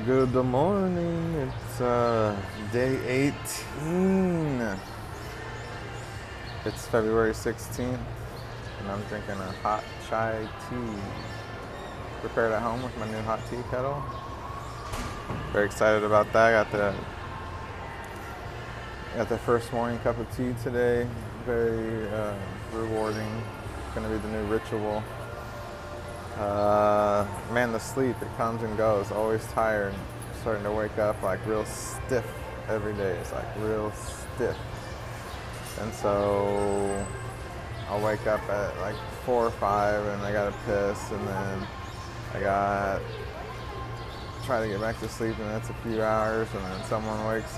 Good morning. It's day 18. It's February 16th, and I'm drinking a hot chai tea prepared at home with my new hot tea kettle. Very excited about that. Got the first morning cup of tea today. Very rewarding. Gonna be the new ritual. Man, the sleep, it comes and goes. Always tired. Starting to wake up like real stiff every day. It's like real stiff. And so I'll wake up at like 4 or 5 and I gotta piss, and then try to get back to sleep, and that's a few hours, and then someone wakes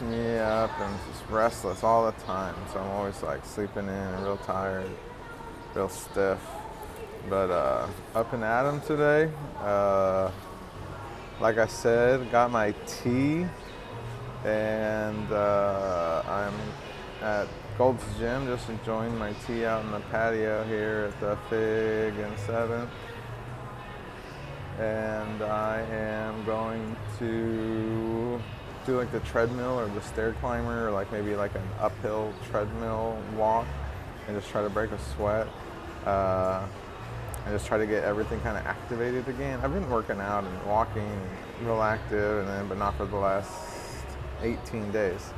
me up and just restless all the time. So I'm always like sleeping in and real tired, real stiff. But up and at 'em today. Like I said, got my tea, and I'm at Gold's Gym, just enjoying my tea out in the patio here at the Fig and 7th. And I am going to do like the treadmill or the stair climber, or like maybe like an uphill treadmill walk, and just try to break a sweat. And just try to get everything kind of activated again. I've been working out and walking, real active, but not for the last 18 days.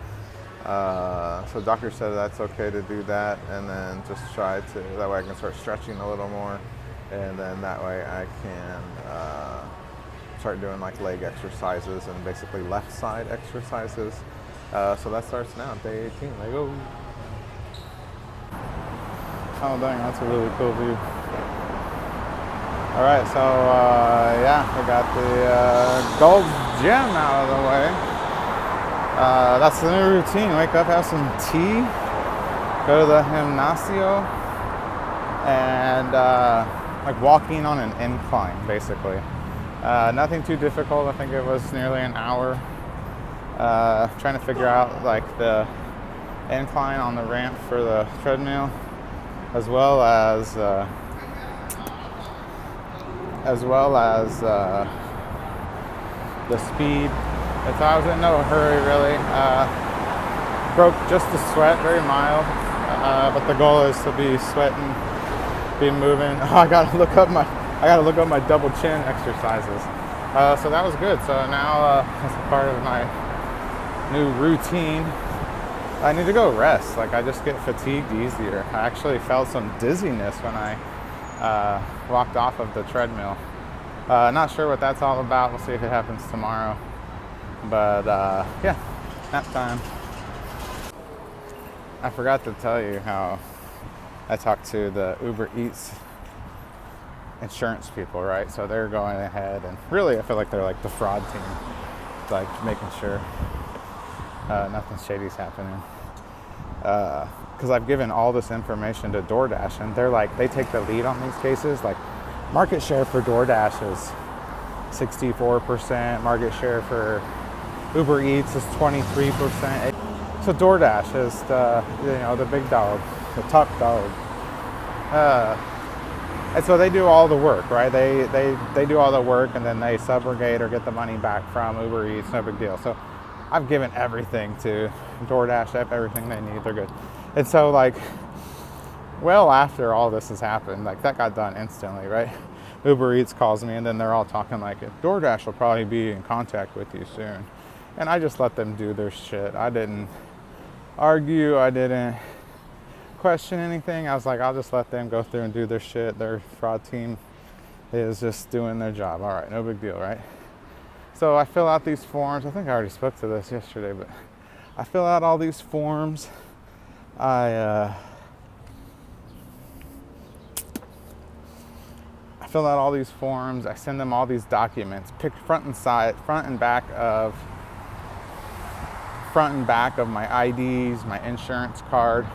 So doctor said that's okay to do that, and then just that way I can start stretching a little more, and then that way I can start doing like leg exercises and basically left side exercises. So that starts now, day 18. Like, oh dang, that's a really cool view. All right, so we got the Gold's Gym out of the way. That's the new routine. Wake up, have some tea, go to the gimnasio, and like walking on an incline, basically. Nothing too difficult. I think it was nearly an hour. Trying to figure out like the incline on the ramp for the treadmill, as well as the speed. And so I was in no hurry really. Broke just a sweat, very mild. But the goal is to be sweating, be moving. I gotta look up my double chin exercises. So that was good. So now as a part of my new routine, I need to go rest. Like, I just get fatigued easier. I actually felt some dizziness when I walked off of the treadmill. Not sure what that's all about. We'll see if it happens tomorrow. But yeah, nap time. I forgot to tell you how I talked to the Uber Eats insurance people, right? So they're going ahead, and really I feel like they're like the fraud team, like making sure nothing shady's happening. Because I've given all this information to DoorDash, and they're like, they take the lead on these cases. Like, market share for DoorDash is 64%. Market share for Uber Eats is 23%. So DoorDash is the big dog, the top dog. And so they do all the work, right? They do all the work, and then they subrogate or get the money back from Uber Eats. No big deal. So I've given everything to DoorDash. They have everything they need. They're good. And so, like, well, after all this has happened, like, that got done instantly, right? Uber Eats calls me, and then they're all talking like, DoorDash will probably be in contact with you soon. And I just let them do their shit. I didn't argue. I didn't question anything. I was like, I'll just let them go through and do their shit. Their fraud team is just doing their job. All right, no big deal, right? So I fill out these forms. I think I already spoke to this yesterday, but I fill out all these forms. I fill out all these forms. I send them all these documents, pick front and back of my IDs, my insurance card,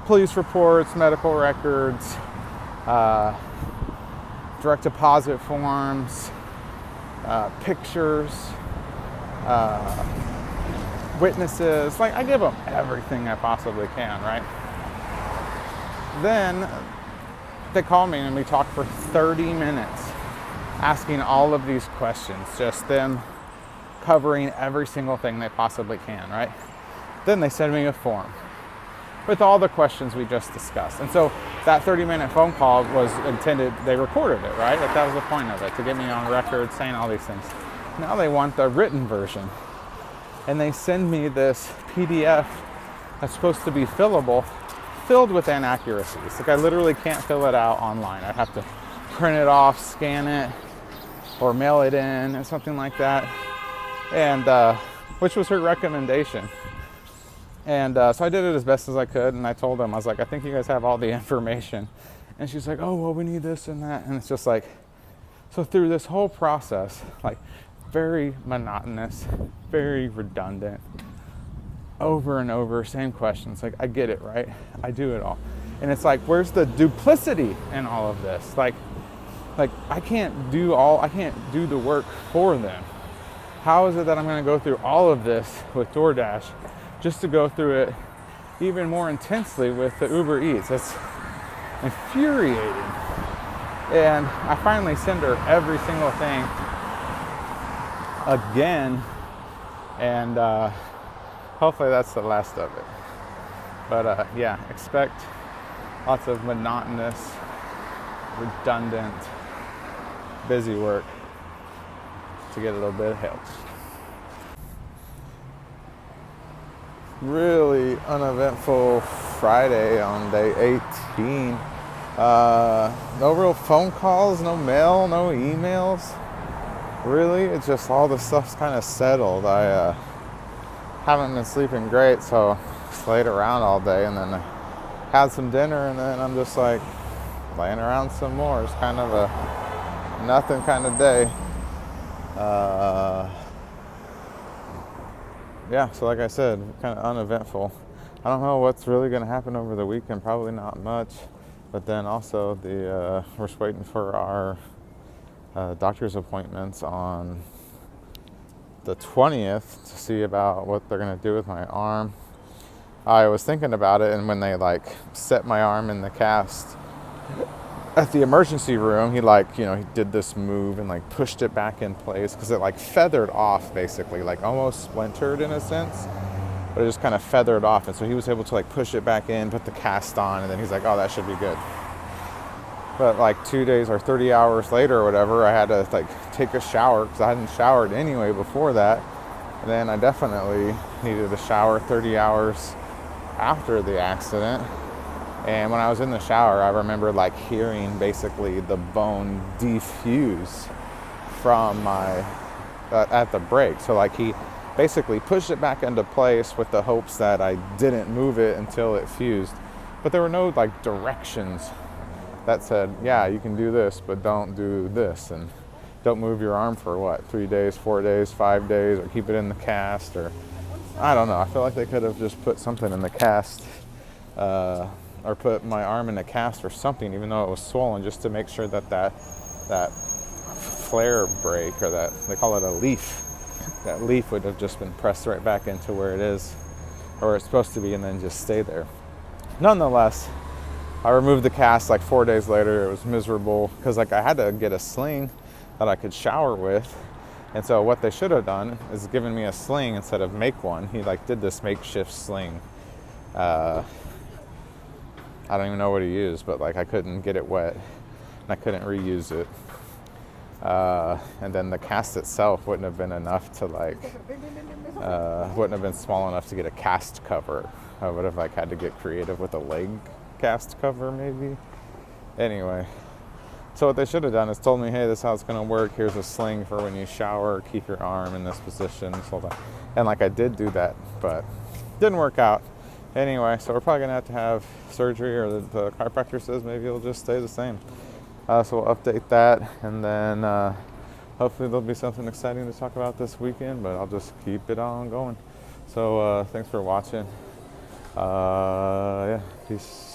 police reports, medical records, direct deposit forms, pictures, witnesses. Like, I give them everything I possibly can, right? Then they call me and we talk for 30 minutes. asking all of these questions, just them covering every single thing they possibly can, right? Then they send me a form with all the questions we just discussed. And so that 30-minute phone call was intended, they recorded it, right? That was the point of it, to get me on record saying all these things. Now they want the written version. And they send me this PDF that's supposed to be fillable, filled with inaccuracies. Like I literally can't fill it out online. I'd have to print it off, scan it, or mail it in, or something like that. And which was her recommendation. And so I did it as best as I could, and I told them, I was like, I think you guys have all the information. And she's like, oh, well, we need this and that. And it's just like, so through this whole process, like very monotonous, very redundant, over and over, same questions. Like, I get it, right? I do it all. And it's like, where's the duplicity in all of this? Like I can't do the work for them. How is it that I'm going to go through all of this with DoorDash just to go through it even more intensely with the Uber Eats? That's infuriating. And I finally send her every single thing again, and hopefully that's the last of it. But yeah, expect lots of monotonous, redundant, busy work to get a little bit of help. Really uneventful Friday on day 18. No real phone calls, no mail, no emails. Really, it's just all the stuff's kind of settled. I haven't been sleeping great, so just laid around all day, and then I had some dinner, and then I'm just like laying around some more. It's kind of a nothing kind of day. Yeah, so like I said, kind of uneventful. I don't know what's really going to happen over the weekend. Probably not much. But then also we're just waiting for our doctor's appointments on the 20th to see about what they're going to do with my arm. I was thinking about it, and when they like set my arm in the cast at the emergency room, he did this move and like pushed it back in place because it like feathered off, basically, like almost splintered in a sense, but it just kind of feathered off. And so he was able to like push it back in, put the cast on, and then he's like, oh, that should be good. But like 2 days or 30 hours later or whatever, I had to like take a shower because I hadn't showered anyway before that. And then I definitely needed a shower 30 hours after the accident. And when I was in the shower, I remember like hearing basically the bone defuse from my, at the break. So like he basically pushed it back into place with the hopes that I didn't move it until it fused. But there were no like directions that said, yeah, you can do this, but don't do this. And don't move your arm for 3 days, 4 days, 5 days, or keep it in the cast, or I don't know. I feel like they could have just put something in the cast, or put my arm in a cast or something, even though it was swollen, just to make sure that flare break, or that, they call it a leaf, that leaf would have just been pressed right back into where it is, or where it's supposed to be, and then just stay there. Nonetheless, I removed the cast like 4 days later. It was miserable because like I had to get a sling that I could shower with. And so what they should have done is given me a sling instead of make one. He like did this makeshift sling. I don't even know what he used, but like I couldn't get it wet and I couldn't reuse it. And then the cast itself wouldn't have been enough to like, wouldn't have been small enough to get a cast cover. I would have like had to get creative with a leg cast cover maybe. Anyway, so what they should have done is told me, hey, this is how it's going to work. Here's a sling for when you shower. Keep your arm in this position. And like I did do that, but didn't work out. Anyway, so we're probably going to have surgery, or the chiropractor says maybe it'll just stay the same. So we'll update that, and then hopefully there'll be something exciting to talk about this weekend, but I'll just keep it on going. So thanks for watching. Yeah, peace.